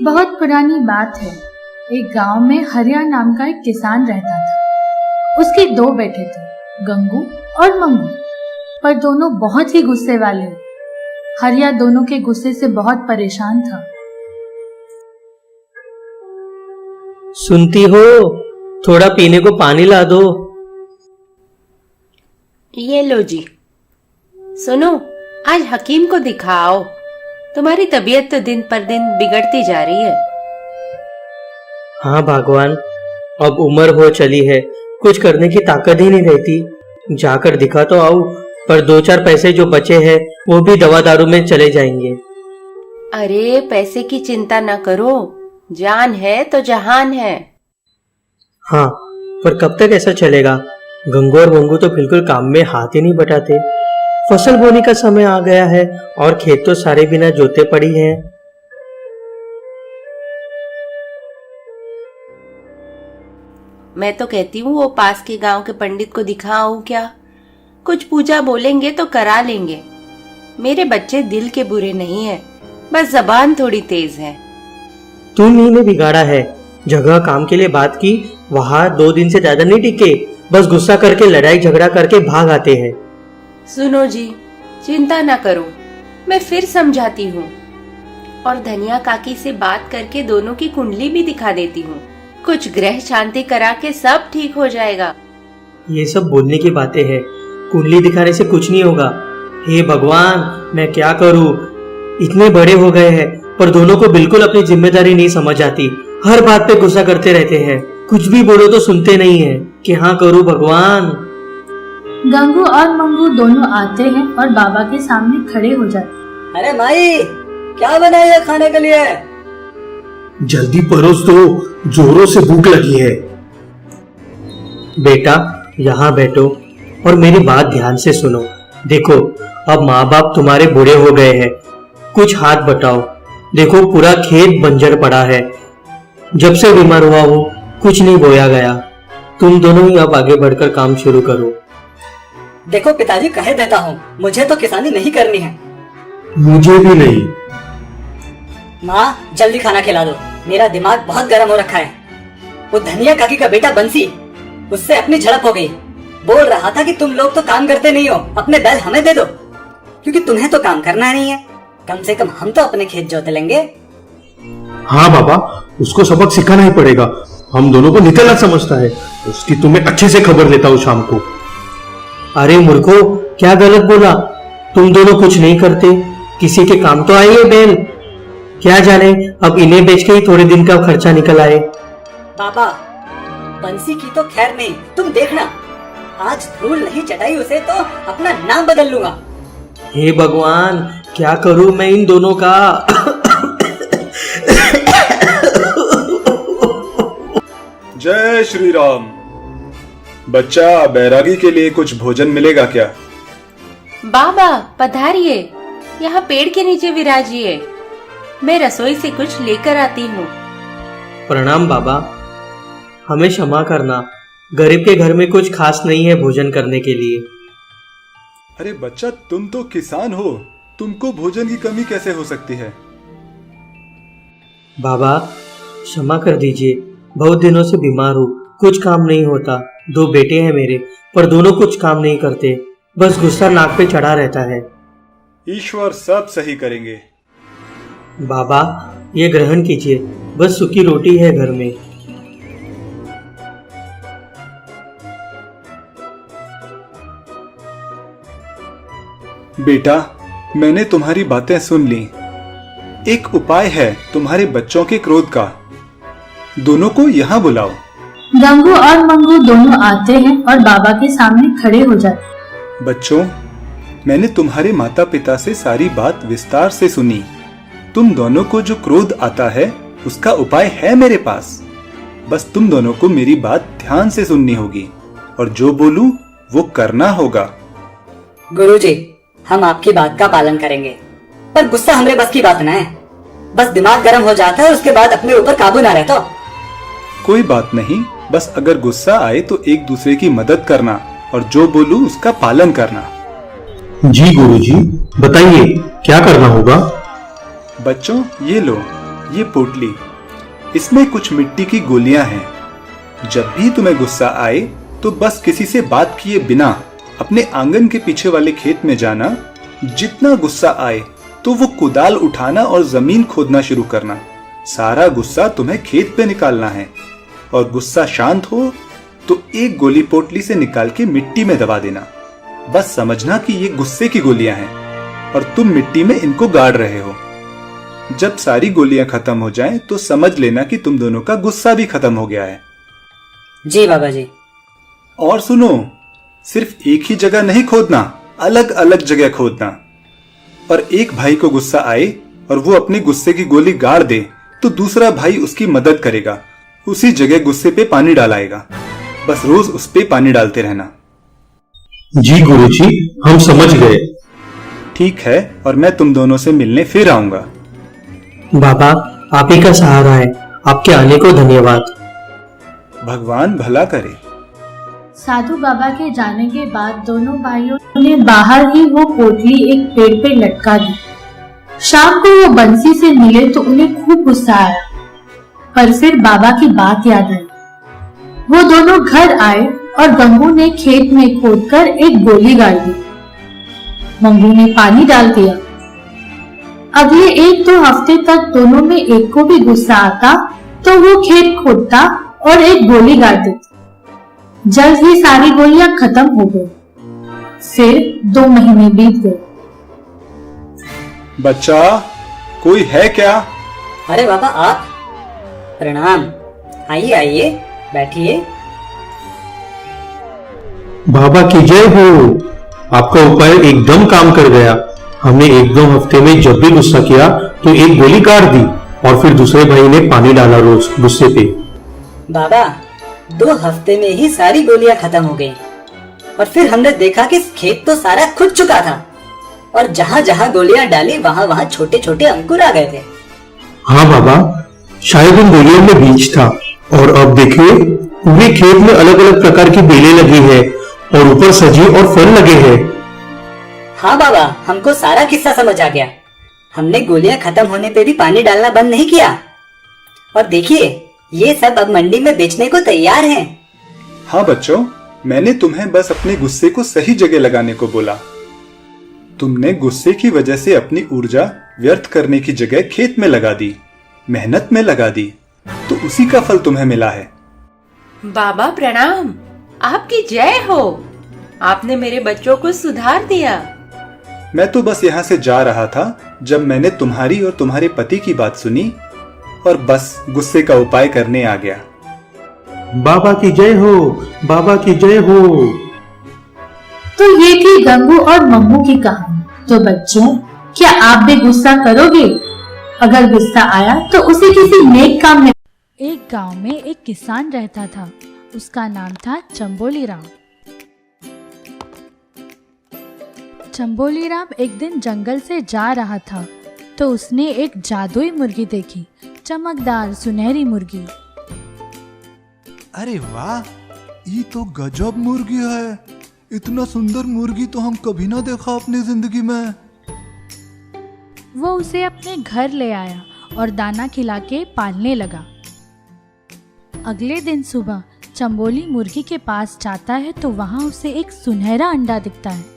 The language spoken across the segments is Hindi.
बहुत पुरानी बात है। एक गांव में हरिया नाम का एक किसान रहता था। उसके दो बेटे थे, गंगू और मंगू, पर दोनों बहुत ही गुस्से वाले। हरिया दोनों के गुस्से से बहुत परेशान था। सुनती हो, थोड़ा पीने को पानी ला दो। ये लो जी। सुनो, आज हकीम को दिखाओ। तुम्हारी तबीयत तो दिन पर दिन बिगड़ती जा रही है। हाँ भगवान, अब उम्र हो चली है, कुछ करने की ताकत ही नहीं रहती। जाकर दिखा तो आऊं, पर 2-4 पैसे जो बचे हैं वो भी दवा दारू में चले जाएंगे। अरे पैसे की चिंता न करो, जान है तो जहान है। हाँ, पर कब तक ऐसा चलेगा? गंगू और मंगू तो बिल्कुल काम में हाथ ही नहीं बटाते। फसल बोने का समय आ गया है और खेत तो सारे बिना जोते पड़ी हैं। मैं तो कहती हूँ वो पास के गांव के पंडित को दिखाऊं क्या? कुछ पूजा बोलेंगे तो करा लेंगे। मेरे बच्चे दिल के बुरे नहीं हैं, बस जबान थोड़ी तेज है। तुम ही ने बिगाड़ा है। जगह काम के लिए बात की, वहाँ 2 दिन से ज्यादा नहीं टिके, बस गुस्सा करके लड़ाई झगड़ा करके भाग आते हैं। सुनो जी, चिंता ना करो, मैं फिर समझाती हूँ और धनिया काकी से बात करके दोनों की कुंडली भी दिखा देती हूँ। कुछ ग्रह शांति करा के सब ठीक हो जाएगा। ये सब बोलने की बातें हैं, कुंडली दिखाने से कुछ नहीं होगा। हे भगवान, मैं क्या करूँ? इतने बड़े हो गए हैं पर दोनों को बिल्कुल अपनी जिम्मेदारी नहीं समझ आती। हर बात पे गुस्सा करते रहते हैं, कुछ भी बोलो तो सुनते नहीं है। क्या करूँ भगवान? गंगू और मंगू दोनों आते हैं और बाबा के सामने खड़े हो जाते हैं। अरे माई, क्या बनाया खाने के लिए? जल्दी परोस दो, जोरों से भूख लगी है। बेटा, यहाँ बैठो और मेरी बात ध्यान से सुनो। देखो, अब माँ बाप तुम्हारे बूढ़े हो गए हैं, कुछ हाथ बटाओ। देखो, पूरा खेत बंजर पड़ा है। जब से बीमार हुआ हूँ कुछ नहीं बोया गया। तुम दोनों ही अब आगे बढ़कर काम शुरू करो। देखो पिताजी, कह देता हूँ, मुझे तो किसानी नहीं करनी है। मुझे भी नहीं। माँ, जल्दी खाना खिला दो, मेरा दिमाग बहुत गर्म हो रखा है। वो धनिया काकी का बेटा बंसी, उससे अपनी झड़प हो गई। बोल रहा था कि तुम लोग तो काम करते नहीं हो, अपने बैल हमें दे दो, क्योंकि तुम्हें तो काम करना नहीं है। कम से कम हम तो अपने खेत जोत लेंगे। हाँ बाबा, उसको सबक सिखाना ही पड़ेगा। हम दोनों को निकलना समझता है। उसकी तुम्हें अच्छे से खबर लेता हूँ शाम को। अरे मूर्खो, क्या गलत बोला? तुम दोनों कुछ नहीं करते, किसी के काम तो आई है बैल। क्या जाने अब इन्हें बेच के ही थोड़े दिन का खर्चा निकल आए। बाबा, बंसी की तो खैर नहीं, तुम देखना, आज धूल नहीं चटाई उसे तो अपना नाम बदल लूंगा। हे भगवान, क्या करूं मैं इन दोनों का? जय श्री राम। बच्चा, बैरागी के लिए कुछ भोजन मिलेगा क्या? बाबा पधारिए, यहाँ पेड़ के नीचे विराजिए, मैं रसोई से कुछ लेकर आती हूँ। प्रणाम बाबा, हमें क्षमा करना, गरीब के घर में कुछ खास नहीं है भोजन करने के लिए। अरे बच्चा, तुम तो किसान हो, तुमको भोजन की कमी कैसे हो सकती है? बाबा क्षमा कर दीजिए, बहुत दिनों से बीमार हूँ, कुछ काम नहीं होता। 2 बेटे हैं मेरे, पर दोनों कुछ काम नहीं करते, बस गुस्सा नाक पे चढ़ा रहता है। ईश्वर सब सही करेंगे। बाबा ये ग्रहण कीजिए, बस सूखी रोटी है घर में। बेटा, मैंने तुम्हारी बातें सुन ली। एक उपाय है तुम्हारे बच्चों के क्रोध का। दोनों को यहाँ बुलाओ। गंगू और मंगू दोनों आते हैं और बाबा के सामने खड़े हो जाते हैं। बच्चों, मैंने तुम्हारे माता पिता से सारी बात विस्तार से सुनी। तुम दोनों को जो क्रोध आता है उसका उपाय है मेरे पास। बस तुम दोनों को मेरी बात ध्यान से सुननी होगी और जो बोलूं वो करना होगा। गुरुजी, हम आपकी बात का पालन करेंगे, पर गुस्सा हमारे बस की बात न है। बस दिमाग गर्म हो जाता है, उसके बाद अपने ऊपर काबू ना रहता। कोई बात नहीं, बस अगर गुस्सा आए तो एक दूसरे की मदद करना और जो बोलूं उसका पालन करना। जी गुरुजी, बताइए क्या करना होगा? बच्चों, ये लो, ये पोटली, इसमें कुछ मिट्टी की गोलियां हैं। जब भी तुम्हें गुस्सा आए तो बस किसी से बात किए बिना अपने आंगन के पीछे वाले खेत में जाना। जितना गुस्सा आए तो वो कुदाल उठाना और जमीन खोदना शुरू करना। सारा गुस्सा तुम्हें खेत पे निकालना है, और गुस्सा शांत हो तो एक गोली पोटली से निकाल के मिट्टी में दबा देना। बस समझना कि ये गुस्से की गोलियां हैं और तुम मिट्टी में इनको गाड़ रहे हो। जब सारी गोलियां खत्म हो जाएं तो समझ लेना कि तुम दोनों का गुस्सा भी खत्म हो गया है। जी बाबा जी। और सुनो, सिर्फ एक ही जगह नहीं खोदना, अलग अलग जगह खोदना। और एक भाई को गुस्सा आए और वो अपने गुस्से की गोली गाड़ दे तो दूसरा भाई उसकी मदद करेगा, उसी जगह गुस्से पे पानी डालाएगा। बस रोज उस पे पानी डालते रहना। जी गुरुजी, हम समझ गए। ठीक है, और मैं तुम दोनों से मिलने फिर आऊंगा। बाबा, आप ही का सहारा है, आपके आने को धन्यवाद। भगवान भला करे। साधु बाबा के जाने के बाद दोनों भाइयों ने बाहर ही वो पोटली एक पेड़ पे लटका दी। शाम को वो बंसी से मिले तो उन्हें खूब गुस्सा आया, पर फिर बाबा की बात याद आई। वो दोनों घर आए और गंगू ने खेत में खोदकर एक गोली गाड़ दी। मंगू ने पानी डाल दिया। अगले 1-2 हफ्ते तक दोनों में एक को भी गुस्सा आता तो वो खेत खोदता और एक गोली गाड़ देता। जल्द ही सारी गोलियां खत्म हो गई। फिर 2 महीने बीत गए। बच्चा, कोई है क्या? अरे बाबा आप, प्रणाम। आइए आइए, बैठिए। बाबा की जय हो। आपका उपाय एकदम काम कर गया। हमने 1-2 हफ्ते में जब भी गुस्सा किया तो एक गोली गाड़ दी और फिर दूसरे भाई ने पानी डाला रोज गुस्से पे। बाबा 2 हफ्ते में ही सारी गोलियां खत्म हो गई, और फिर हमने देखा कि खेत तो सारा खुद चुका था, और जहाँ जहाँ गोलियां डाली वहाँ वहाँ छोटे छोटे अंकुर आ गए थे। हाँ बाबा, शायद उन गोलियों में बीज था। और अब देखिए, पूरे खेत में अलग अलग प्रकार की बेलें लगी है और ऊपर सब्जी और फल लगे हैं। हाँ बाबा, हमको सारा किस्सा समझ आ गया। हमने गोलियां खत्म होने पे भी पानी डालना बंद नहीं किया, और देखिए ये सब अब मंडी में बेचने को तैयार हैं। हाँ बच्चों, मैंने तुम्हें बस अपने गुस्से को सही जगह लगाने को बोला। तुमने गुस्से की वजह से अपनी ऊर्जा व्यर्थ करने की जगह खेत में लगा दी, मेहनत में लगा दी, तो उसी का फल तुम्हें मिला है। बाबा प्रणाम, आपकी जय हो। आपने मेरे बच्चों को सुधार दिया। मैं तो बस यहाँ से जा रहा था जब मैंने तुम्हारी और तुम्हारे पति की बात सुनी और बस गुस्से का उपाय करने आ गया। बाबा की जय हो, बाबा की जय हो। तो ये थी गंगू और मम्मू की कहानी। तो बच्चों, क्या आप भी गुस्सा करोगे? अगर गुस्सा आया तो उसे किसी नेक काम में। एक गांव में एक किसान रहता था। उसका नाम था चंबोली राम। चंबोली राम एक दिन जंगल से जा रहा था तो उसने एक जादुई मुर्गी देखी, चमकदार सुनहरी मुर्गी। अरे वाह, ये तो गजब मुर्गी है। इतना सुंदर मुर्गी तो हम कभी ना देखा अपनी जिंदगी में। वो उसे अपने घर ले आया और दाना खिला के पालने लगा। अगले दिन सुबह चंबोली मुर्गी के पास जाता है तो वहाँ उसे एक सुनहरा अंडा दिखता है।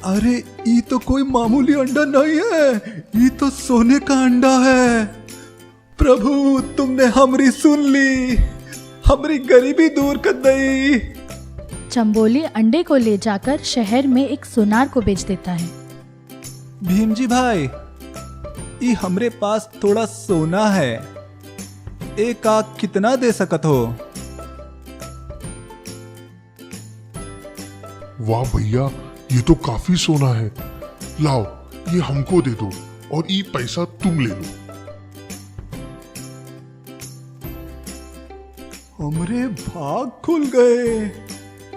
अरे ये तो कोई मामूली अंडा नहीं है, ये तो सोने का अंडा है। प्रभु, तुमने हमारी सुन ली, हमारी गरीबी दूर कर दी। चंबोली अंडे को ले जाकर शहर में एक सुनार को बेच देता है। भीम जी भाई, ये हमरे पास थोड़ा सोना है, एक आग कितना दे सकत हो? वाह भैया, ये तो काफी सोना है। लाओ, ये हमको दे दो और ये पैसा तुम ले लो। हमरे भाग खुल गए।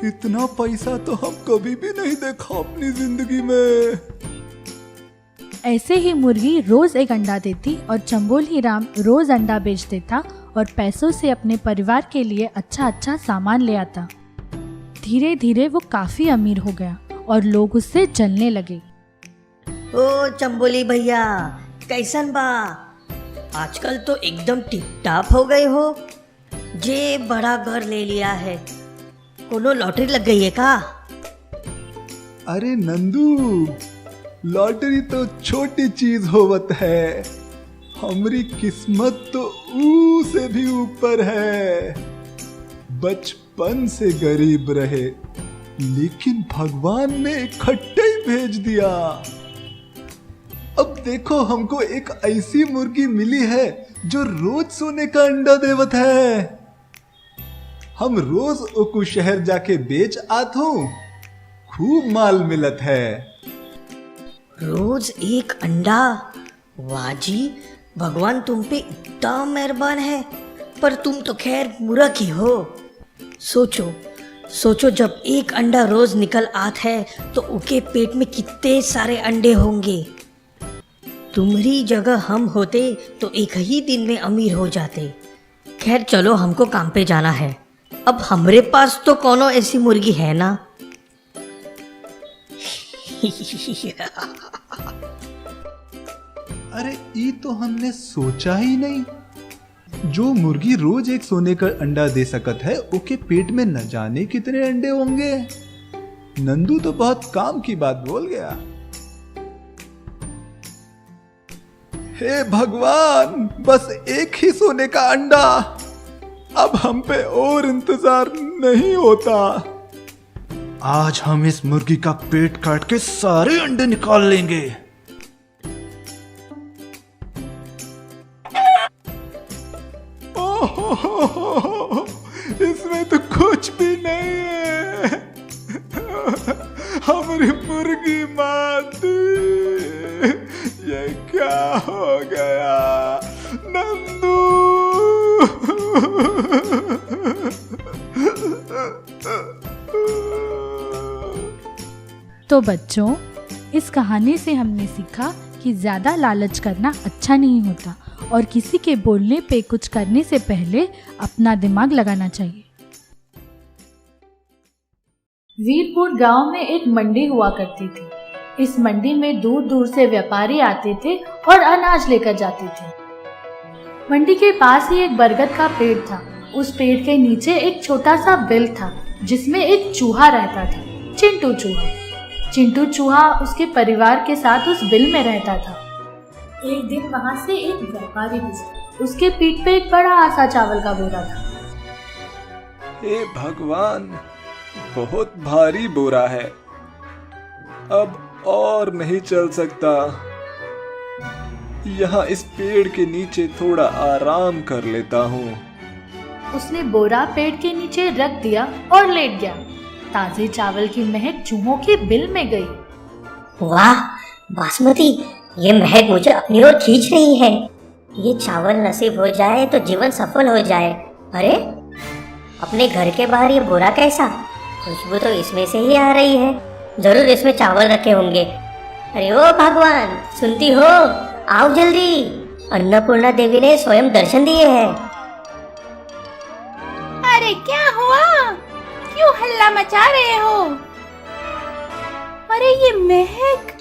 इतना पैसा तो हम कभी भी नहीं देखा अपनी जिंदगी में। ऐसे ही मुर्गी रोज एक अंडा देती और चंबोली राम रोज अंडा बेच देता और पैसों से अपने परिवार के लिए अच्छा अच्छा सामान ले आता। धीरे धीरे वो काफी अमीर हो गया और लोग उससे जलने लगे। ओ चंबोली भैया, कैसन बा? आजकल तो एकदम टिप टाप हो गए हो। जे बड़ा घर ले लिया है, कोनो लॉटरी लग गई है का? अरे नंदू, लॉटरी तो छोटी चीज होवत है, हमारी किस्मत तो ऊ से भी ऊपर है। बचपन से गरीब रहे, लेकिन भगवान ने इकट्ठे ही भेज दिया। अब देखो, हमको एक ऐसी मुर्गी मिली है जो रोज सोने का अंडा देवत है। हम रोज ओकू शहर जाके बेच आत हूँ, खूब माल मिलत है। रोज एक अंडा? वाह जी, भगवान तुम पे इतना मेहरबान है। पर तुम तो खैर मूर्ख ही हो। सोचो सोचो, जब एक अंडा रोज निकल आत है तो उनके पेट में कितने सारे अंडे होंगे। तुम्हारी जगह हम होते तो एक ही दिन में अमीर हो जाते। खैर चलो, हमको काम पे जाना है। अब हमरे पास तो कोनो ऐसी मुर्गी है ना। अरे ई तो हमने सोचा ही नहीं। जो मुर्गी रोज एक सोने का अंडा दे सकत है, उसके पेट में न जाने कितने अंडे होंगे। नंदू तो बहुत काम की बात बोल गया। हे भगवान, बस एक ही सोने का अंडा। अब हम पे और इंतजार नहीं होता। आज हम इस मुर्गी का पेट काट के सारे अंडे निकाल लेंगे। ओह, इसमें तो कुछ भी नहीं है। हमारी मुर्गी माती, ये क्या हो गया नंदू? तो बच्चों, इस कहानी से हमने सीखा कि ज़्यादा लालच करना अच्छा नहीं होता और किसी के बोलने पे कुछ करने से पहले अपना दिमाग लगाना चाहिए। वीरपुर गांव में एक मंडी हुआ करती थी। इस मंडी में दूर दूर से व्यापारी आते थे और अनाज लेकर जाते थे। मंडी के पास ही एक बरगद का पेड़ था। उस पेड़ के नीचे एक छोटा सा बिल था जिसमें एक चूहा रहता था, चिंटू चूहा। चिंटू चूहा उसके परिवार के साथ उस बिल में रहता था। एक दिन वहां से एक व्यापारी गुजरा। उसके पीठ पे एक बड़ा आसा चावल का बोरा था। हे भगवान, बहुत भारी बोरा है, अब और नहीं चल सकता। यहाँ इस पेड़ के नीचे थोड़ा आराम कर लेता हूँ। उसने बोरा पेड़ के नीचे रख दिया और लेट गया। ताजे चावल की महक चूहों के बिल में गई। वाह बासमती, ये महक मुझे अपनी ओर खींच रही है। ये चावल नसीब हो जाए तो जीवन सफल हो जाए। अरे, अपने घर के बाहर ये बोरा कैसा? खुशबू तो इसमें से ही आ रही है। जरूर इसमें चावल रखे होंगे। अरे ओ भगवान, सुनती हो? आओ जल्दी, अन्नपूर्णा देवी ने स्वयं दर्शन दिए हैं। अरे क्या हुआ? क्यों हल्ला मचा रहे हो? अरे ये महक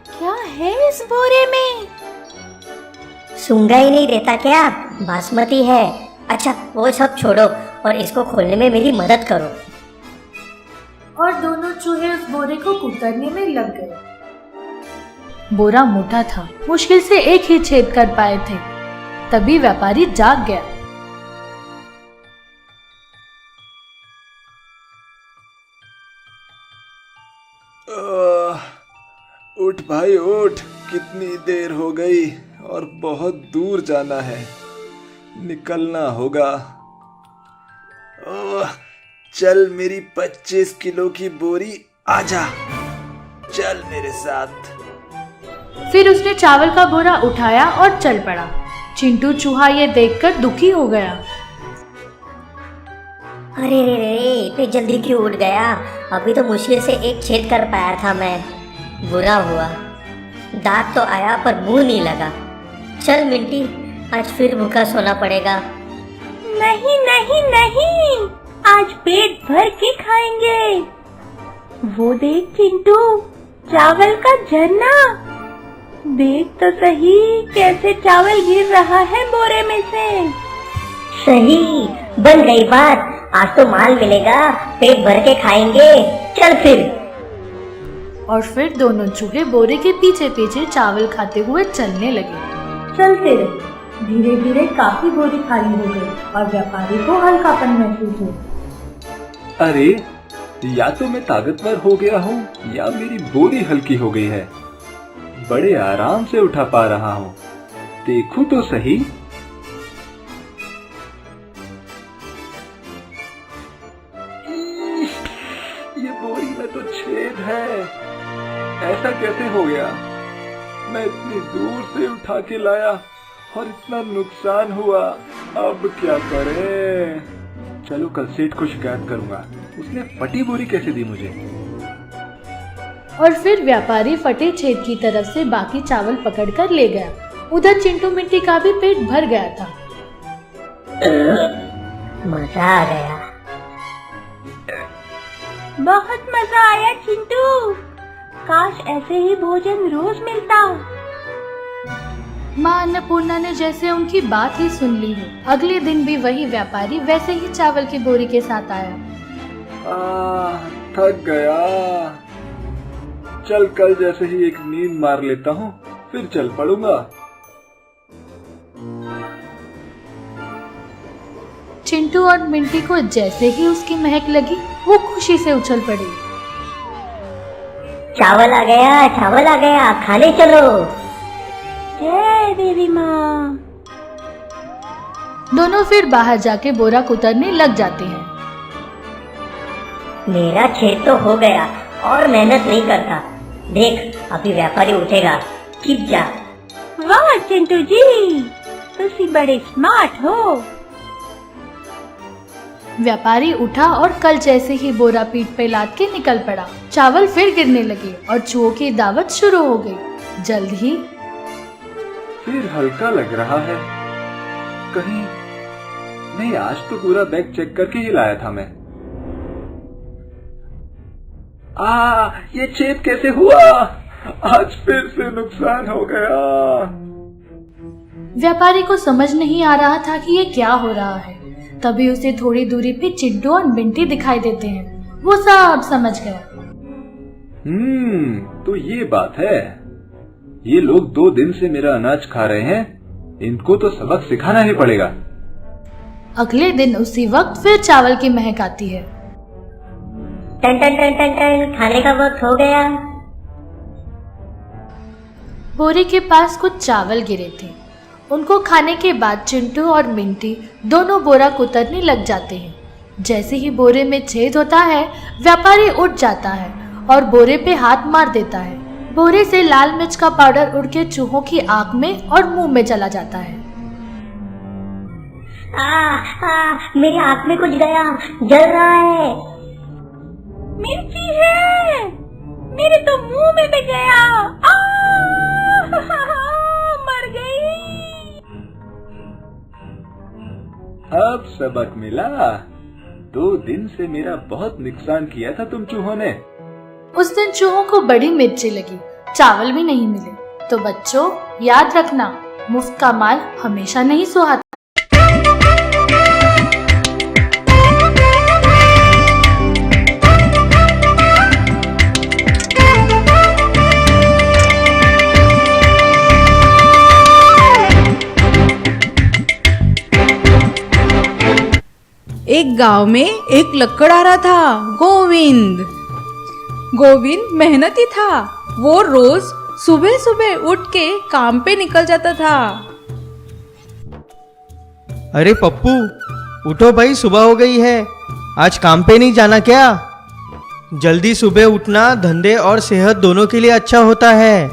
क्या है इस बोरे में? सूंघा ही नहीं देता क्या? बासमती है। अच्छा वो सब छोड़ो और इसको खोलने में मेरी मदद करो। और दोनों चूहे उस बोरे को कुतरने में लग गए। बोरा मोटा था, मुश्किल से एक ही छेद कर पाए थे। तभी व्यापारी जाग गया। उठ भाई उठ, कितनी देर हो गई और बहुत दूर जाना है, निकलना होगा। ओह, चल मेरी 25 किलो की बोरी, आजा, चल मेरे साथ। फिर उसने चावल का बोरा उठाया और चल पड़ा। चिंटू चूहा ये देखकर दुखी हो गया। अरे रे रे, इतनी जल्दी क्यों उठ गया? अभी तो मुश्किल से एक छेद कर पाया था मैं। बुरा हुआ, दांत तो आया पर मुंह नहीं लगा। चल मिंटी, आज फिर भूखा सोना पड़ेगा। नहीं नहीं नहीं, आज पेट भर के खाएंगे। वो देख चिंटू, चावल का झरना। देख तो सही कैसे चावल गिर रहा है बोरे में से। सही, बन गई बात। आज तो माल मिलेगा, पेट भर के खाएंगे। चल फिर। और फिर दोनों चूहे बोरे के पीछे पीछे चावल खाते हुए चलने लगे। चल फिर। धीरे धीरे काफी बोरी खाली हो गई और व्यापारी को हल्कापन महसूस हुआ। अरे, या तो मैं ताकतवर हो गया हूँ या मेरी बोरी हल्की हो गई है। बड़े आराम से उठा पा रहा हूँ। देखूं तो सही। ये बोरी में तो छेद है। ऐसा कैसे हो गया? मैं इतनी दूर से उठा के लाया और इतना नुकसान हुआ। अब क्या करें? चलो कल सेठ को शिकायत करूंगा। उसने फटी बोरी कैसे दी मुझे? और फिर व्यापारी फटे छेद की तरफ से बाकी चावल पकड़कर ले गया। उधर चिंटू मिट्टी का भी पेट भर गया था। मजा आ गया। बहुत मजा आया चिंटू। काश ऐसे ही भोजन रोज मिलता। माँ अन्नपूर्णा ने जैसे उनकी बात ही सुन ली हो। अगले दिन भी वही व्यापारी वैसे ही चावल की बोरी के साथ आया। थक गया। चल कल जैसे ही एक नींद मार लेता हूँ, फिर चल पड़ूंगा। चिंटू और मिंटी को जैसे ही उसकी महक लगी, वो खुशी से उछल पड़ी। चावल आ गया, चावल आ गया, खाने चलो। जय देवी माँ। दोनों फिर बाहर जाके बोरा कुतरने लग जाते हैं। मेरा छेद तो हो गया और मेहनत नहीं करता। देख, अभी व्यापारी उठेगा। छिप जा। वाह चिंटू जी, तुसी बड़े स्मार्ट हो। व्यापारी उठा और कल जैसे ही बोरा पीठ पे लाद के निकल पड़ा। चावल फिर गिरने लगे और चूहों की दावत शुरू हो गई। जल्द ही फिर हल्का लग रहा है। कहीं नहीं, आज तो पूरा बैग चेक करके ही लाया था मैं। ये छेद कैसे हुआ? आज फिर से नुकसान हो गया। व्यापारी को समझ नहीं आ रहा था कि ये क्या हो रहा है। तभी उसे थोड़ी दूरी पे चिंटू और मिंटी दिखाई देते हैं। वो सब समझ गया। तो ये बात है। ये लोग 2 दिन से मेरा अनाज खा रहे हैं। इनको तो सबक सिखाना ही पड़ेगा। अगले दिन उसी वक्त फिर चावल की महक आती है। टन टन टन टन टन, खाने का वक्त हो गया। बोरे के पास कुछ चावल गिरे थे। उनको खाने के बाद चिंटू और मिंटी दोनों बोरा कुतरने लग जाते हैं। जैसे ही बोरे में छेद होता है, व्यापारी उठ जाता है और बोरे पे हाथ मार देता है। बोरे से लाल मिर्च का पाउडर उड़ के चूहों की आंख में और मुंह में चला जाता है। मेरी आंख में कुछ गया, जल रहा है। मिर्ची है, मेरे तो मुंह में भी गया। मर गई। अब सबक मिला। 2 दिन से मेरा बहुत नुकसान किया था तुम चूहों ने। उस दिन चूहों को बड़ी मिर्ची लगी, चावल भी नहीं मिले। तो बच्चों, याद रखना, मुफ्त का माल हमेशा नहीं सुहाता। एक गांव में एक लकड़हारा था, गोविंद। गोविंद मेहनती था। वो रोज सुबह सुबह उठ के काम पे निकल जाता था। अरे पप्पू, उठो भाई, सुबह हो गई है। आज काम पे नहीं जाना क्या? जल्दी सुबह उठना धंधे और सेहत दोनों के लिए अच्छा होता है।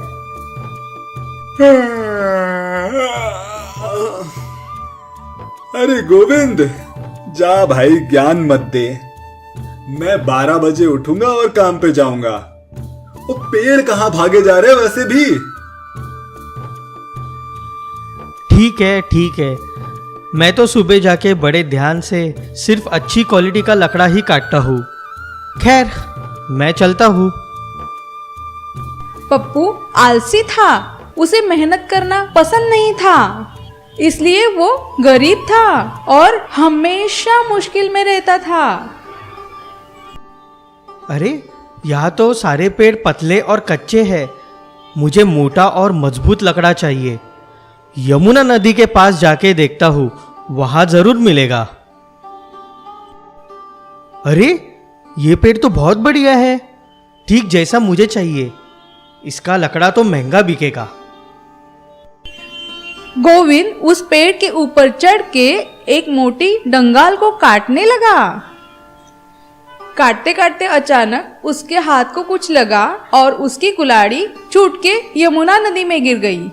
अरे गोविंद, जा भाई, ज्ञान मत दे। मैं 12 बजे उठूंगा और काम पे जाऊंगा। वो पेड़ कहाँ भागे जा रहे वैसे भी। ठीक है। मैं तो सुबह जाके बड़े ध्यान से सिर्फ अच्छी क्वालिटी का लकड़ा ही काटता हूँ। खैर, मैं चलता हूँ। पप्पू आलसी था। उसे मेहनत करना पसंद नहीं था, इसलिए वो गरीब था और हमेशा मुश्किल में रहता था। अरे यहाँ तो सारे पेड़ पतले और कच्चे हैं। मुझे मोटा और मजबूत लकड़ा चाहिए। यमुना नदी के पास जाके देखता हूँ, वहां जरूर मिलेगा। अरे ये पेड़ तो बहुत बढ़िया है, ठीक जैसा मुझे चाहिए। इसका लकड़ा तो महंगा बिकेगा। गोविंद उस पेड़ के ऊपर चढ़ के एक मोटी डंगाल को काटने लगा। काटते काटते अचानक उसके हाथ को कुछ लगा और उसकी कुल्हाड़ी छूट के यमुना नदी में गिर गई।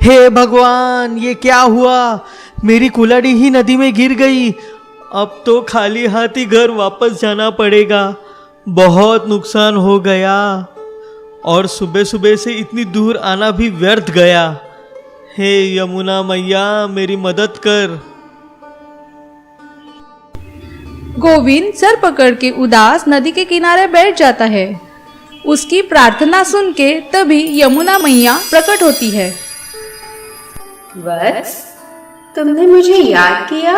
हे भगवान, ये क्या हुआ? मेरी कुल्हाड़ी ही नदी में गिर गई। अब तो खाली हाथ ही घर वापस जाना पड़ेगा। बहुत नुकसान हो गया और सुबह सुबह से इतनी दूर आना भी व्यर्थ गया। हे यमुना मैया, मेरी मदद कर। गोविंद सर पकड़ के उदास नदी के किनारे बैठ जाता है। उसकी प्रार्थना सुन के तभी यमुना मैया प्रकट होती है। वत्स, तुमने मुझे याद किया?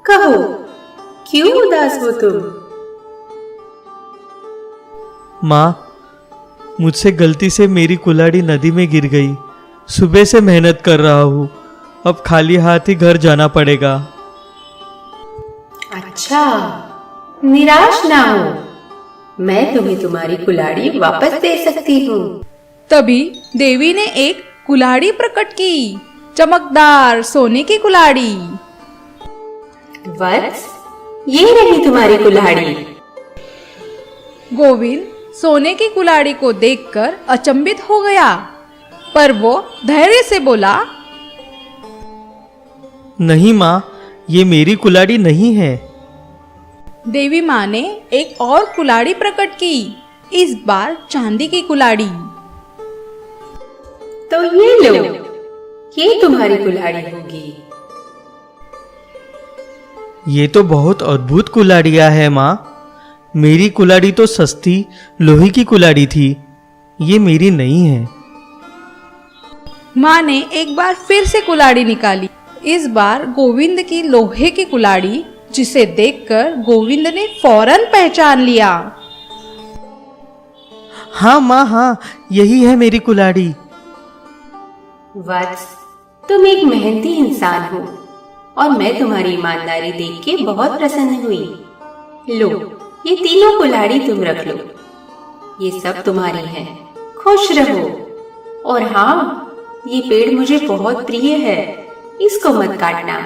कहो, क्यों उदास हो तुम? माँ, मुझसे गलती से मेरी कुल्हाड़ी नदी में गिर गई। सुबह से मेहनत कर रहा हूँ, अब खाली हाथ ही घर जाना पड़ेगा। अच्छा, निराश ना हो, मैं तुम्हें तुम्हारी कुल्हाड़ी वापस दे सकती हूँ। तभी देवी ने एक कुल्हाड़ी प्रकट की, चमकदार सोने की कुल्हाड़ी। वत्स, ये रही तुम्हारी कुल्हाड़ी। गोविंद सोने की कुल्हाड़ी को देखकर अचंभित हो गया, पर वो धैर्य से बोला, नहीं माँ, ये मेरी कुल्हाड़ी नहीं है। देवी माँ ने एक और कुल्हाड़ी प्रकट की, इस बार चांदी की कुल्हाड़ी। तो ये लो, ये तुम्हारी कुल्हाड़ी होगी। ये तो बहुत अद्भुत कुल्हाड़ियाँ है माँ। मेरी कुल्हाड़ी तो सस्ती लोहे की कुल्हाड़ी थी, ये मेरी नहीं है। माँ ने एक बार फिर से कुल्हाड़ी निकाली। इस बार गोविंद की लोहे की कुल्हाड़ी, जिसे देखकर गोविंद ने फौरन पहचान लिया। हाँ माँ, हाँ, यही है मेरी कुल्हाड़ी। वत्स, तुम एक मेहनती इंसान हो और मैं तुम्हारी ईमानदारी देख के बहुत प्रसन्न हुई। लो, ये तीनों कुल्हाड़ी तुम रख लो, ये सब तुम्हारी है। खुश रहो। और हाँ, ये पेड़ मुझे बहुत प्रिय है, इसको मत काटना।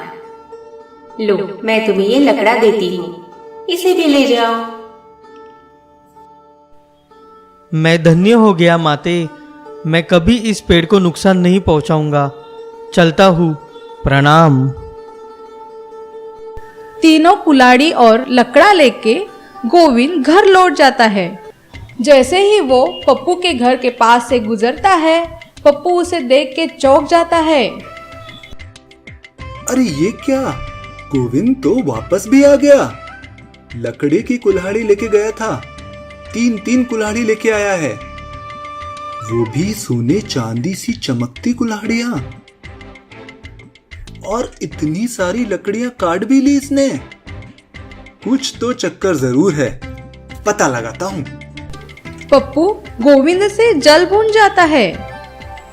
लो, मैं तुम्हें ये लकड़ा देती हूँ, इसे भी ले जाओ। मैं धन्य हो गया माते। मैं कभी इस पेड़ को नुकसान नहीं पहुंचाऊंगा। चलता हूँ, प्रणाम। तीनों कुल्हाड़ी और लकड़ा लेके गोविंद घर लौट जाता है। जैसे ही वो पप्पू के घर के पास से गुजरता है, पप्पू उसे देख के चौंक जाता है। अरे ये क्या, गोविंद तो वापस भी आ गया। लकड़े की कुल्हाड़ी लेके गया था, तीन कुल्हाड़ी लेके आया है, वो भी सोने चांदी सी चमकती कुल्हाड़ियां। और इतनी सारी लकड़ियां काट भी ली इसने। कुछ तो चक्कर जरूर है, पता लगाता हूँ। पप्पू गोविंद से जल भून जाता है।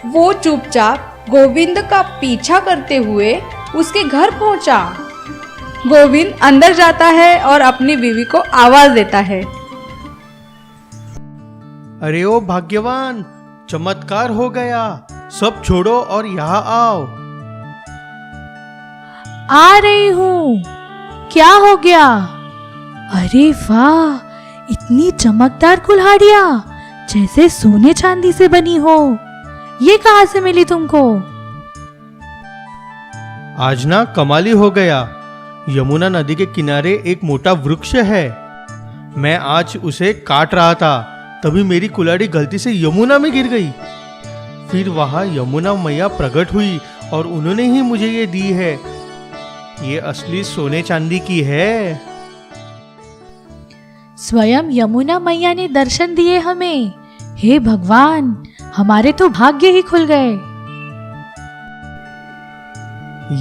वो चुपचाप गोविंद का पीछा करते हुए उसके घर पहुंचा। गोविंद अंदर जाता है और अपनी बीवी को आवाज देता है। अरे ओ भाग्यवान, चमत्कार हो गया। सब छोड़ो और यहाँ आओ। आ रही हूँ। क्या हो गया? अरे वाह, इतनी चमकदार कुल्हाड़ियाँ, जैसे सोने चांदी से बनी हो। ये कहाँ से मिली तुमको? आज ना कमाली हो गया। यमुना नदी के किनारे एक मोटा वृक्ष है। मैं आज उसे काट रहा था, तभी मेरी कुल्हाड़ी गलती से यमुना में गिर गई। फिर वहां यमुना मैया प्रकट हुई और उन्होंने ही मुझे ये दी है। ये असली सोने चांदी की है। स्वयं यमुना मैया ने दर्शन दिए हमें। हे भगवान, हमारे तो भाग्य ही खुल गए।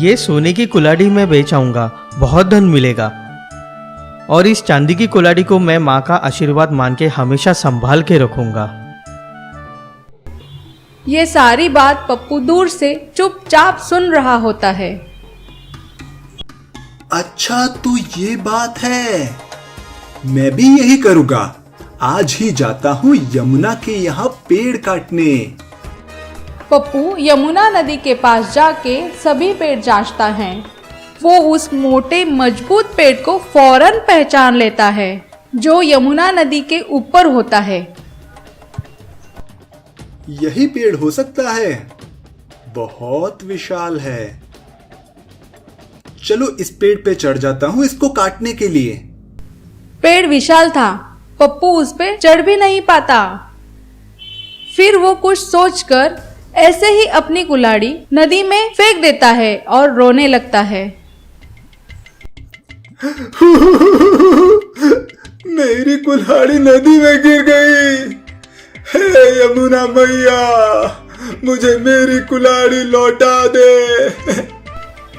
ये सोने की कुल्हाड़ी मैं बेच आऊंगा, बहुत धन मिलेगा। और इस चांदी की कुल्हाड़ी को मैं माँ का आशीर्वाद मान के हमेशा संभाल के रखूंगा। ये सारी बात पप्पू दूर से चुपचाप सुन रहा होता है। अच्छा तो ये बात है, मैं भी यही करूंगा। आज ही जाता हूँ यमुना के यहाँ पेड़ काटने। पप्पू यमुना नदी के पास जाके सभी पेड़ जांचता है। वो उस मोटे मजबूत पेड़ को फौरन पहचान लेता है जो यमुना नदी के ऊपर होता है। यही पेड़ हो सकता है, बहुत विशाल है। चलो इस पेड़ पे चढ़ जाता हूँ इसको काटने के लिए। पेड़ विशाल था, पप्पू उस पे चढ़ भी नहीं पाता। फिर वो कुछ सोचकर ऐसे ही अपनी कुल्हाड़ी नदी में फेंक देता है और रोने लगता है। मेरी कुल्हाड़ी नदी में गिर गई। हे यमुना मैया, मुझे मेरी कुल्हाड़ी लौटा दे।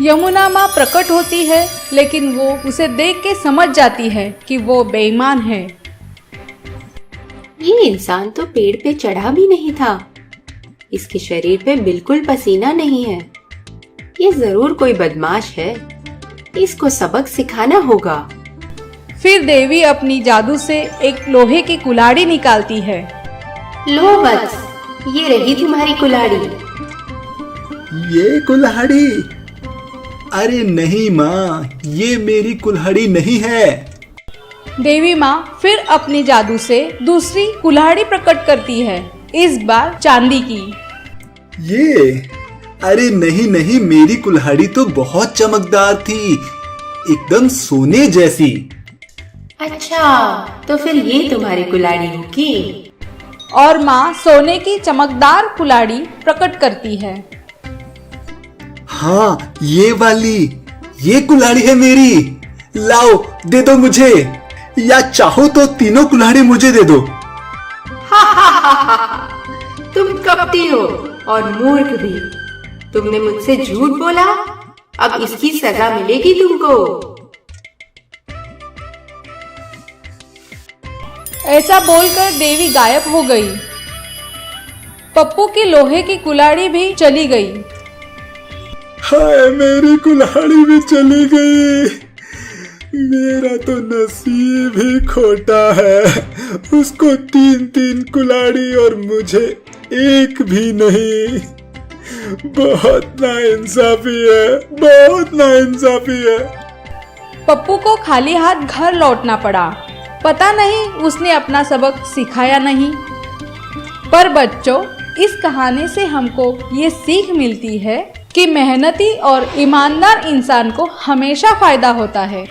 यमुना माँ प्रकट होती है, लेकिन वो उसे देख के समझ जाती है कि वो बेईमान है। ये इंसान तो पेड़ पे चढ़ा भी नहीं था। इसके शरीर पे बिल्कुल पसीना नहीं है। ये जरूर कोई बदमाश है। इसको सबक सिखाना होगा। फिर देवी अपनी जादू से एक लोहे की कुल्हाड़ी निकालती है। लो बस, ये रही तुम्हारी कुल्हाड़ी। ये कुल्हाड़ी? अरे नहीं माँ, ये मेरी कुल्हाड़ी नहीं है। देवी माँ फिर अपनी जादू से दूसरी कुल्हाड़ी प्रकट करती है, इस बार चांदी की। ये? अरे नहीं नहीं, मेरी कुल्हाड़ी तो बहुत चमकदार थी, एकदम सोने जैसी। अच्छा, तो फिर ये तुम्हारी कुल्हाड़ी होगी। और माँ सोने की चमकदार कुल्हाड़ी प्रकट करती है। हाँ, ये वाली, ये कुल्हाड़ी है मेरी। लाओ, दे दो मुझे, या चाहो तो तीनों कुल्हाड़ी मुझे दे दो। तुम कपटी हो और मूर्ख भी। तुमने मुझसे झूठ बोला, अब इसकी सजा मिलेगी तुमको। ऐसा बोलकर देवी गायब हो गई। पप्पू की लोहे की कुल्हाड़ी भी चली गई। हाय, मेरी कुल्हाड़ी भी चली गई। मेरा तो नसीब ही खोटा है। उसको 3-3 कुल्हाड़ी और मुझे एक भी नहीं। बहुत नाइंसाफी है, बहुत नाइंसाफी है। पप्पू को खाली हाथ घर लौटना पड़ा। पता नहीं उसने अपना सबक सिखाया नहीं। पर बच्चों, इस कहानी से हमको ये सीख मिलती है कि मेहनती और ईमानदार इंसान को हमेशा फायदा होता है,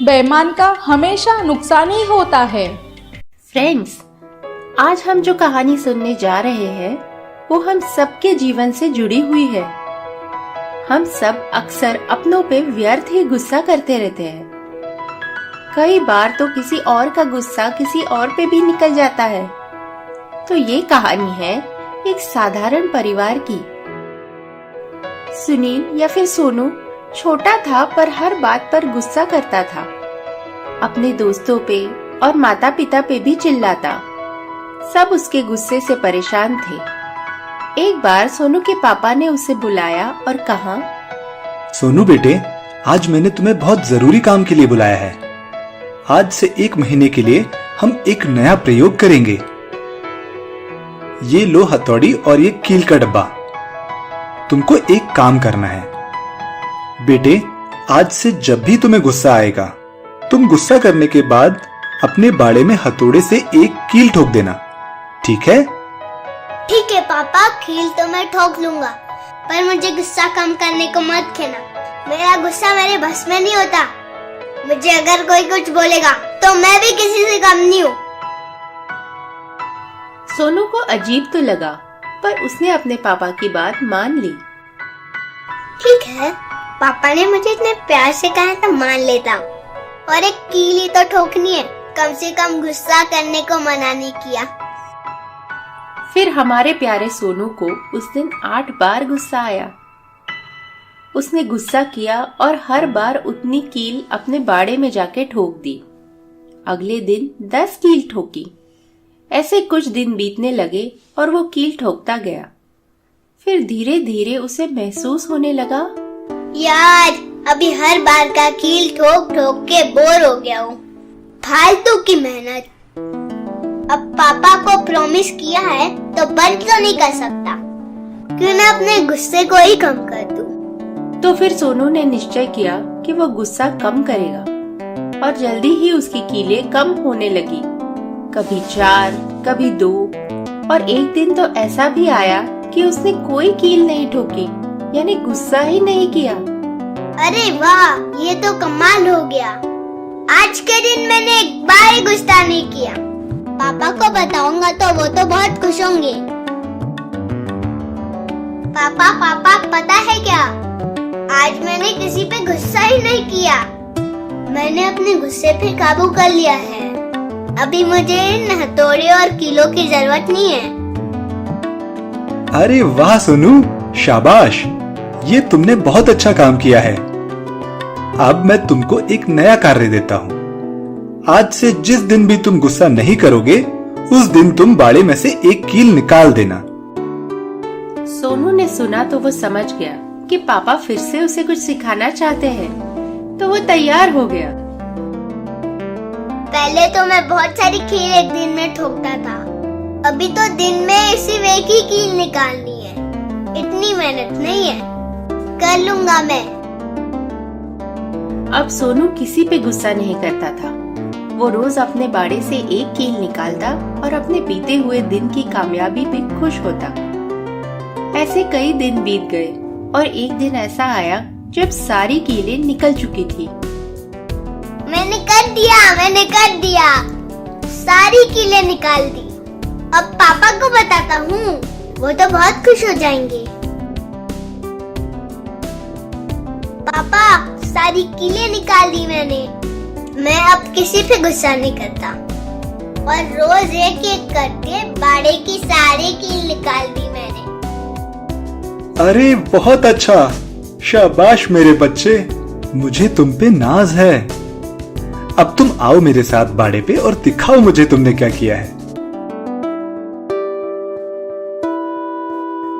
बेईमान का हमेशा नुकसान ही होता है। फ्रेंड्स, आज हम जो कहानी सुनने जा रहे हैं वो हम सबके जीवन से जुड़ी हुई है। हम सब अक्सर अपनों पे व्यर्थ ही गुस्सा करते रहते हैं। कई बार तो किसी और का गुस्सा किसी और पे भी निकल जाता है। तो ये कहानी है एक साधारण परिवार की। सुनील या फिर सोनू छोटा था पर हर बात पर गुस्सा करता था। अपने दोस्तों पे और माता पिता पे भी चिल्लाता। सब उसके गुस्से से परेशान थे। एक बार सोनू के पापा ने उसे बुलाया और कहा, सोनू बेटे, आज मैंने तुम्हें बहुत जरूरी काम के लिए बुलाया है। आज से 1 महीने के लिए हम एक नया प्रयोग करेंगे। ये लो हथौड़ी और ये कील का डब्बा। तुमको एक काम करना है बेटे। आज से जब भी तुम्हें गुस्सा आएगा, तुम गुस्सा करने के बाद अपने बाड़े में हथौड़े से एक कील ठोक देना, ठीक है? ठीक है पापा, कील तो मैं ठोक लूंगा, पर मुझे गुस्सा कम करने को मत कहना। मेरा गुस्सा मेरे बस में नहीं होता। मुझे अगर कोई कुछ बोलेगा तो मैं भी किसी से कम नहीं हूँ। सोनू को अजीब तो लगा, पर उसने अपने पापा की बात मान ली। ठीक है, पापा ने मुझे इतने प्यार से कहा तो मान लेता हूँ। और एक कीली तो ठोकनी है, कम से कम गुस्सा करने को मना नहीं किया। फिर हमारे प्यारे सोनू को उस दिन 8 बार गुस्सा आया। उसने गुस्सा किया और हर बार उतनी कील अपने बाड़े में जाके ठोक दी। अगले दिन 10 कील ठोकी। ऐसे कुछ दिन बीतने लगे और वो कील ठोकता गया। फिर धीरे धीरे उसे महसूस होने लगा, यार अभी हर बार का कील ठोक ठोक के बोर हो गया हूँ। फालतू की मेहनत। अब पापा को प्रॉमिस किया है तो बंद तो नहीं कर सकता। क्यों ना अपने गुस्से को ही कम कर दूं। तो फिर सोनू ने निश्चय किया कि वो गुस्सा कम करेगा और जल्दी ही उसकी कीलें कम होने लगी। कभी 4, कभी 2 और एक दिन तो ऐसा भी आया कि उसने कोई कील नहीं ठोकी, यानी गुस्सा ही नहीं किया। अरे वाह, ये तो कमाल हो गया। आज के दिन मैंने एक बार ही गुस्सा नहीं किया। पापा को बताऊंगा तो वो तो बहुत खुश होंगे। पापा पता है क्या, आज मैंने किसी पे गुस्सा ही नहीं किया। मैंने अपने गुस्से पे काबू कर लिया है। अभी मुझे इन हथौड़े और कीलों की जरूरत नहीं है। अरे वाह सोनू, शाबाश, ये तुमने बहुत अच्छा काम किया है। अब मैं तुमको एक नया कार्य देता हूँ। आज से जिस दिन भी तुम गुस्सा नहीं करोगे, उस दिन तुम बाड़े में से एक कील निकाल देना। सोनू ने सुना तो वो समझ गया कि पापा फिर से उसे कुछ सिखाना चाहते हैं, तो वो तैयार हो गया। पहले तो मैं बहुत सारी कील एक दिन में ठोकता था। अभी तो दिन में सिर्फ एक ही कील निकालनी है। इतनी मेहनत नहीं है, कर लूंगा मैं। अब सोनू किसी पे गुस्सा नहीं करता था। वो रोज अपने बाड़े से एक कील निकालता और अपने बीते हुए दिन की कामयाबी पे खुश होता। ऐसे कई दिन बीत गए और एक दिन ऐसा आया जब सारी कीलें निकल चुकी थी। मैंने कर दिया। सारी कीलें निकाल दी। अब पापा को बताता हूँ, वो तो बहुत खुश हो जाएंगे। पापा, सारी कीलें निकाल दी मैंने। मैं अब किसी पे गुस्सा नहीं करता और रोज एक एक करके बाड़े की सारी कील निकाल दी मैंने। अरे बहुत अच्छा, शाबाश मेरे बच्चे, मुझे तुम पे नाज है। अब तुम आओ मेरे साथ बाड़े पे और दिखाओ मुझे तुमने क्या किया है।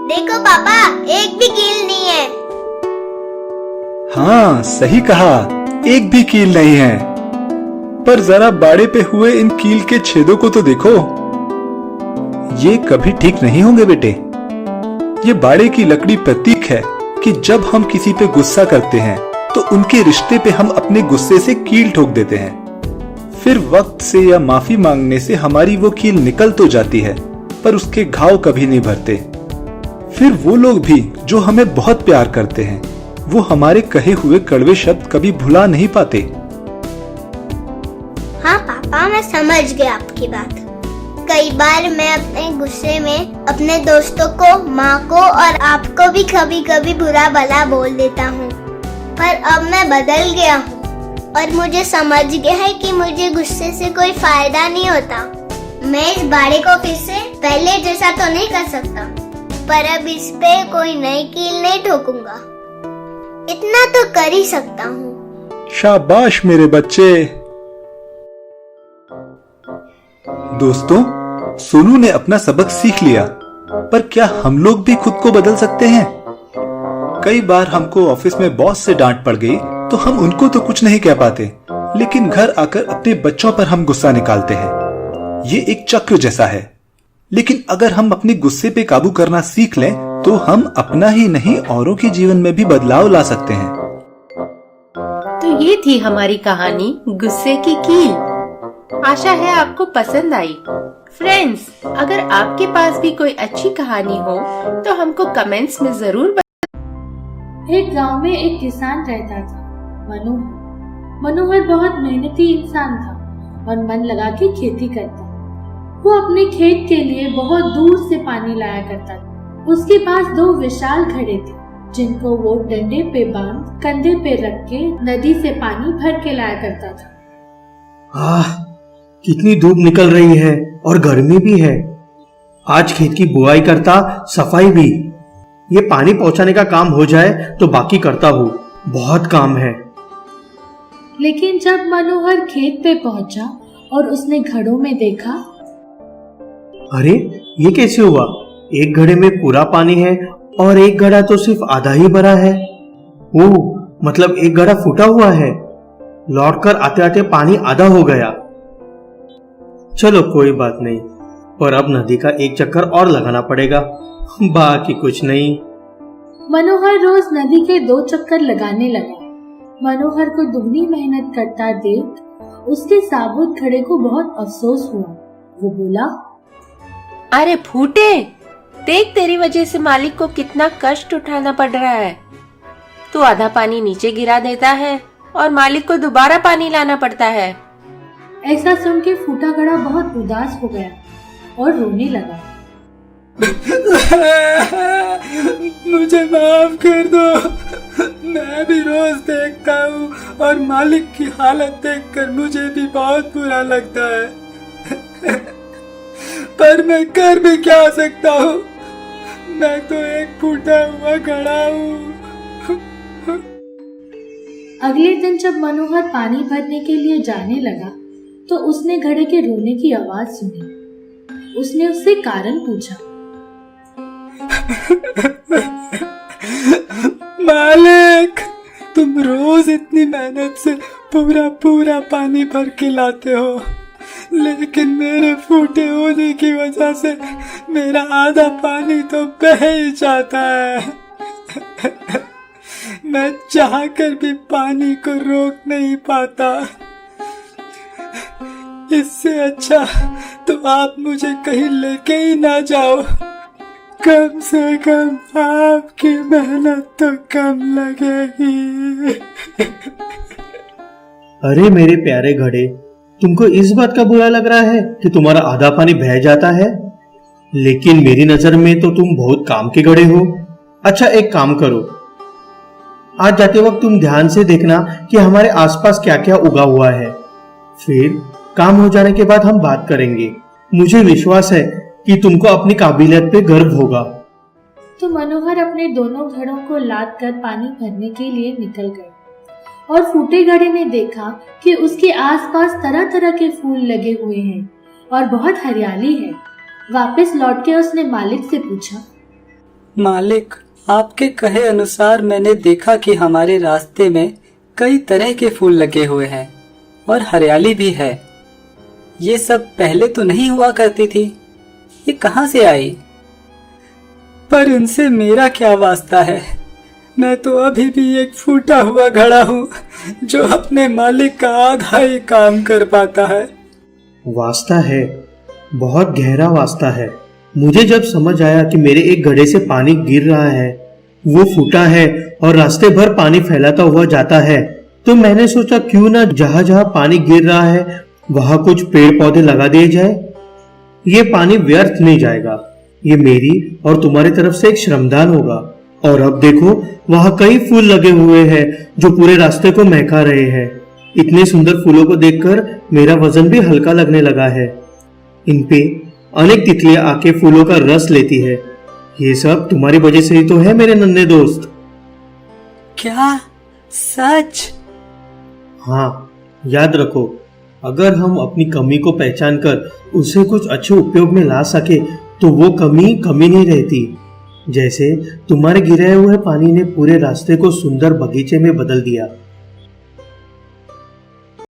देखो पापा, एक भी कील नहीं है। हाँ सही कहा, एक भी कील नहीं है। पर जरा बाड़े पे हुए इन कील के छेदों को तो देखो। ये कभी ठीक नहीं होंगे बेटे। ये बाड़े की लकड़ी प्रतीक है कि जब हम किसी पे गुस्सा करते हैं तो उनके रिश्ते पे हम अपने गुस्से से कील ठोक देते हैं। फिर वक्त से या माफी मांगने से हमारी वो कील निकल तो जाती है, पर उसके घाव कभी नहीं भरते। फिर वो लोग भी जो हमें बहुत प्यार करते हैं, वो हमारे कहे हुए कड़वे शब्द कभी भुला नहीं पाते। हाँ पापा, मैं समझ गया आपकी बात। कई बार मैं अपने गुस्से में अपने दोस्तों को, माँ को और आपको भी कभी कभी बुरा भला बोल देता हूँ। पर अब मैं बदल गया हूँ और मुझे समझ गया है कि मुझे गुस्से से कोई फायदा नहीं होता। मैं इस बाड़े को फिर से पहले जैसा तो नहीं कर सकता, पर अब इस पे कोई नई कील नहीं ठोकूंगा। इतना तो कर ही सकता हूँ। शाबाश मेरे बच्चे। दोस्तों, सोनू ने अपना सबक सीख लिया, पर क्या हम लोग भी खुद को बदल सकते हैं? कई बार हमको ऑफिस में बॉस से डांट पड़ गई तो हम उनको तो कुछ नहीं कह पाते, लेकिन घर आकर अपने बच्चों पर हम गुस्सा निकालते हैं। ये एक चक्र जैसा है। लेकिन अगर हम अपने गुस्से पे काबू करना सीख लें तो हम अपना ही नहीं औरों के जीवन में भी बदलाव ला सकते हैं। तो ये थी हमारी कहानी गुस्से की कील। आशा है आपको पसंद आई। फ्रेंड्स, अगर आपके पास भी कोई अच्छी कहानी हो तो हमको कमेंट्स में जरूर एक गांव में एक किसान रहता था, मनोहर। मनोहर बहुत मेहनती इंसान था और मन लगा के खेती करता। वो अपने खेत के लिए बहुत दूर से पानी लाया करता था। उसके पास 2 विशाल घड़े थे, जिनको वो डंडे पे बांध कंधे पे रख के नदी से पानी भर के लाया करता था। कितनी धूप निकल रही है और गर्मी भी है। आज खेत की बुआई करता, सफाई भी। ये पानी पहुंचाने का काम हो जाए तो बाकी करता हूँ, बहुत काम है। लेकिन जब मनोहर खेत पे पहुंचा और उसने घड़ों में देखा, अरे ये कैसे हुआ? एक घड़े में पूरा पानी है और एक घड़ा तो सिर्फ आधा ही भरा है। ओह, मतलब एक घड़ा फूटा हुआ है। लौटकर आते आते पानी आधा हो गया। चलो कोई बात नहीं, पर अब नदी का एक चक्कर और लगाना पड़ेगा, बाकी कुछ नहीं। मनोहर रोज नदी के 2 चक्कर लगाने लगा। मनोहर को दुगनी मेहनत करता देख उसके साबुत घड़े को बहुत अफसोस हुआ। वो बोला, अरे फूटे, देख तेरी वजह से मालिक को कितना कष्ट उठाना पड़ रहा है। तू आधा पानी नीचे गिरा देता है और मालिक को दोबारा पानी लाना पड़ता है। ऐसा सुन के फूटा घड़ा बहुत उदास हो गया और रोने लगा। मुझे माफ कर दो, मैं भी रोज देखता हूँ और मालिक की हालत देखकर मुझे भी बहुत बुरा लगता है। पर मैं कर भी क्या सकता हूँ, मैं तो एक फूटा हुआ घड़ा हूँ। अगले दिन जब मनोहर पानी भरने के लिए जाने लगा तो उसने घड़े के रोने की आवाज सुनी। उसने उससे कारण पूछा। मालिक, तुम रोज इतनी मेहनत से पूरा पूरा पानी भर के लाते हो, लेकिन मेरे फूटे होने की वजह से मेरा आधा पानी तो बह ही जाता है। मैं चाहकर भी पानी को रोक नहीं पाता। इससे अच्छा तो आप मुझे कहीं लेके ही ना जाओ, कम से कम आपकी मेहनत तो कम लगेगी। अरे मेरे प्यारे घड़े, तुमको इस बात का बुरा लग रहा है कि तुम्हारा आधा पानी बह जाता है, लेकिन मेरी नजर में तो तुम बहुत काम के घड़े हो। अच्छा एक काम करो, आज जाते वक्त तुम ध्यान से देखना कि हमारे आसपास क्या क्या उगा हुआ है। फिर काम हो जाने के बाद हम बात करेंगे। मुझे विश्वास है कि तुमको अपनी काबिलियत पे गर्व होगा। तो मनोहर अपने दोनों घड़ों को लाद कर पानी भरने के लिए निकल गए और फूटे घड़े ने देखा कि उसके आसपास तरह तरह के फूल लगे हुए हैं और बहुत हरियाली है। वापस लौट के उसने मालिक से पूछा, मालिक, आपके कहे अनुसार मैंने देखा कि हमारे रास्ते में कई तरह के फूल लगे हुए हैं और हरियाली भी है। ये सब पहले तो नहीं हुआ करती थी, ये कहाँ से आई? पर इनसे मेरा क्या वास्ता है? मैं तो अभी भी एक फूटा हुआ घड़ा हूँ जो अपने मालिक का आधा ही काम कर पाता है। वास्ता है, बहुत गहरा वास्ता है। मुझे जब समझ आया कि मेरे एक घड़े से पानी गिर रहा है, वो फूटा है और रास्ते भर पानी फैलाता हुआ जाता है, तो मैंने सोचा क्यों ना जहां जहां पानी गिर रहा है वहां कुछ पेड़ पौधे लगा दिए जाए। ये पानी व्यर्थ नहीं जाएगा, ये मेरी और तुम्हारी तरफ से एक श्रमदान होगा। और अब देखो, वहां कई फूल लगे हुए हैं जो पूरे रास्ते को महका रहे हैं। इतने सुंदर फूलों को देखकर मेरा वजन भी हल्का लगने लगा है। इन पे अनेक तितलियां आके फूलों का रस लेती है। ये सब तुम्हारी वजह से ही तो है मेरे नन्हे दोस्त। क्या सच? हाँ, याद रखो, अगर हम अपनी कमी को पहचान कर उसे कुछ अच्छे उपयोग में ला सके तो वो कमी नहीं रहती। जैसे तुम्हारे गिरे हुए पानी ने पूरे रास्ते को सुंदर बगीचे में बदल दिया।